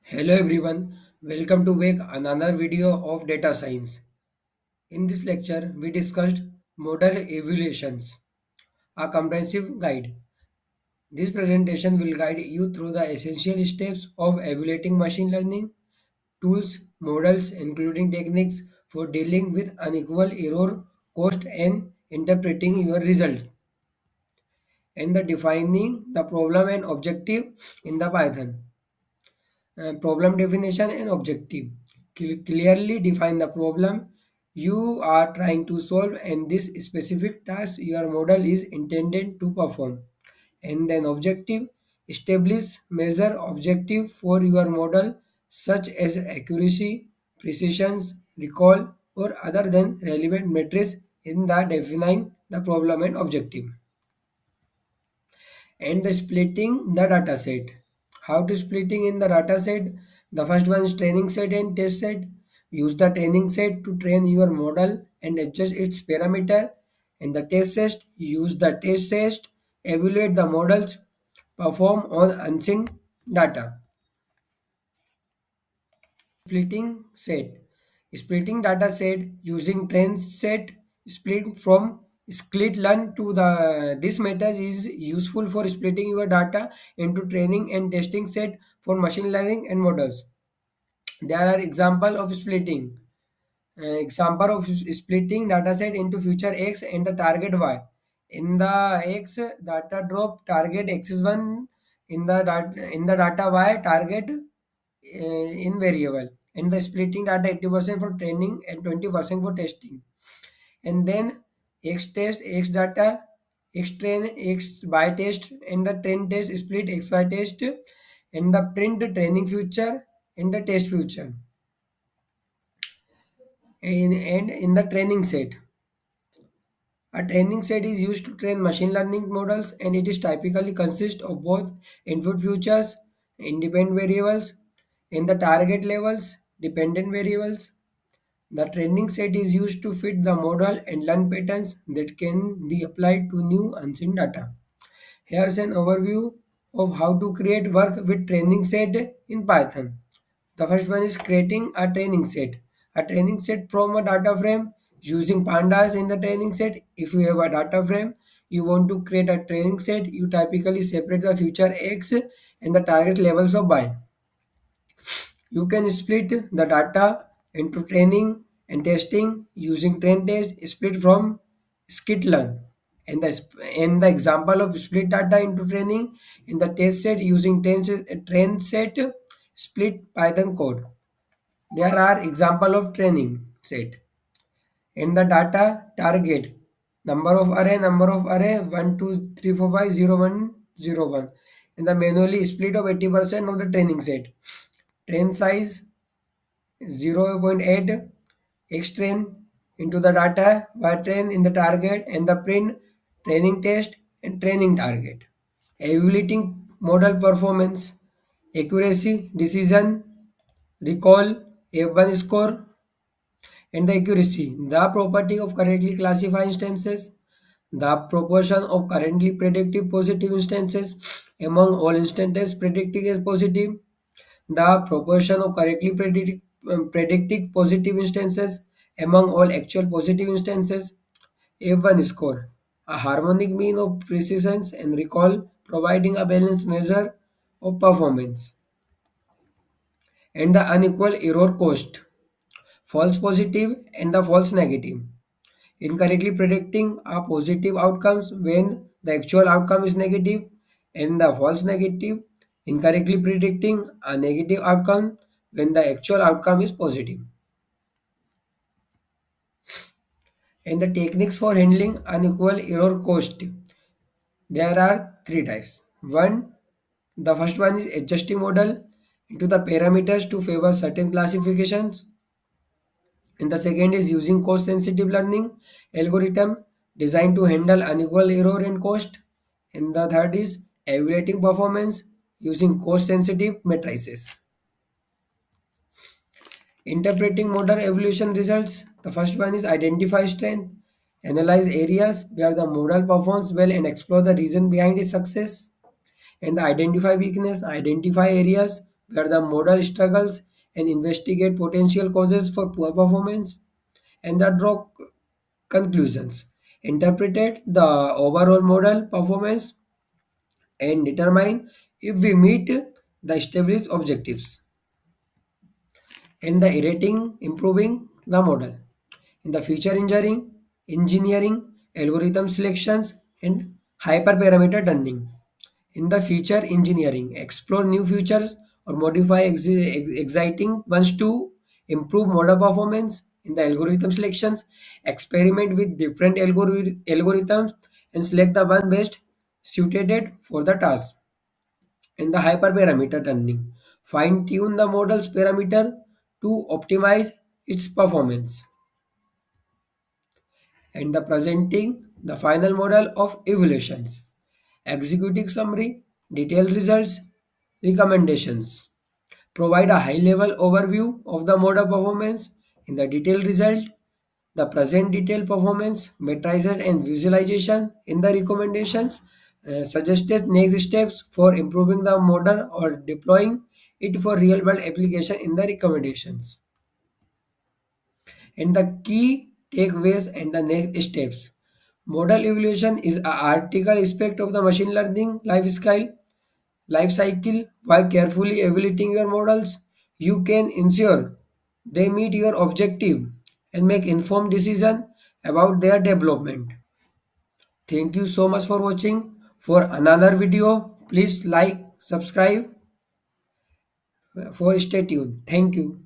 Hello everyone, welcome to back another video of data science. In this lecture, we discussed model evaluations, a comprehensive guide. This presentation will guide you through the essential steps of evaluating machine learning, tools, models, including techniques for dealing with unequal error, cost, and interpreting your results, and the defining the problem and objective in the Python. Problem definition and objective. Clearly define the problem you are trying to solve and this specific task your model is intended to perform. And then objective. Establish measure objective for your model such as accuracy, precision, recall, or other than relevant metrics in the defining the problem and objective. And the splitting the data set. How to splitting in the data set? The first one is training set and test set. Use the training set to train your model and adjust its parameter. In the test set, use the test set, evaluate the models, perform on unseen data. Splitting set. Splitting data set using train set split from split learn to the this method is useful for splitting your data into training and testing set for machine learning and models. There are example of splitting. Example of splitting dataset into future x and the target y. In the x data drop target x is one. In the data y target in variable. And the splitting data 80% for training and 20% for testing. And then x test x data x train x by test and the train test split x by test and the print training future and the test future and in the training set. A training set is used to train machine learning models and it is typically consists of both input features, independent variables, and the target levels, dependent variables. The training set is used to fit the model and learn patterns that can be applied to new unseen data. Here's an overview of how to create work with training set in Python. The first one is creating a training set. A training set from a data frame using pandas in the training set. If you have a data frame, you want to create a training set, you typically separate the future X and the target levels of Y. You can split the data into training and testing using train test split from skitlearn. And the example of split data into training in the test set using train set split Python code. There are example of training set. In the data target, number of array 1 2 3 4 5 0 1 0 1. In the manually split of 80% of the training set. Train size 0.8 x train into the data by train in the target and the print training test and training target. Evaluating model performance, accuracy, decision, recall, F1 score, and the accuracy, the property of correctly classified instances, the proportion of currently predictive positive instances among all instances predicting as positive, the proportion of correctly predicting positive instances among all actual positive instances, F1 score, a harmonic mean of precision and recall providing a balanced measure of performance, and the unequal error cost, false positive and the false negative. Incorrectly predicting a positive outcomes when the actual outcome is negative, and the false negative, incorrectly predicting a negative outcome when the actual outcome is positive. And the techniques for handling unequal error cost. There are three types. One, the first one is adjusting model into the parameters to favor certain classifications. And the second is using cost sensitive learning algorithm designed to handle unequal error and cost. And the third is evaluating performance using cost sensitive matrices. Interpreting model evaluation results. The first one is identify strength, analyze areas where the model performs well and explore the reason behind its success. And the identify weakness, identify areas where the model struggles and investigate potential causes for poor performance and the draw conclusions, interpreted the overall model performance and determine if we meet the established objectives and the iterating improving the model. In the future engineering, algorithm selections, and hyperparameter tuning. In the feature engineering, explore new features or modify exciting ones to improve model performance. In the algorithm selections, experiment with different algorithms and select the one best suited for the task. In the hyperparameter tuning, fine tune the model's parameter to optimize its performance. And the presenting the final model of evaluations, executive summary, detailed results, recommendations. Provide a high-level overview of the model performance. In the detailed result, the present detailed performance, metrization and visualization. In the recommendations, suggested next steps for improving the model or deploying it for real-world application in the recommendations. And the key takeaways and the next steps. Model evaluation is a article aspect of the machine learning life cycle. By carefully evaluating your models, you can ensure they meet your objective and make informed decision about their development. Thank you so much for watching. For another video, please like, subscribe, for stay tuned. Thank you.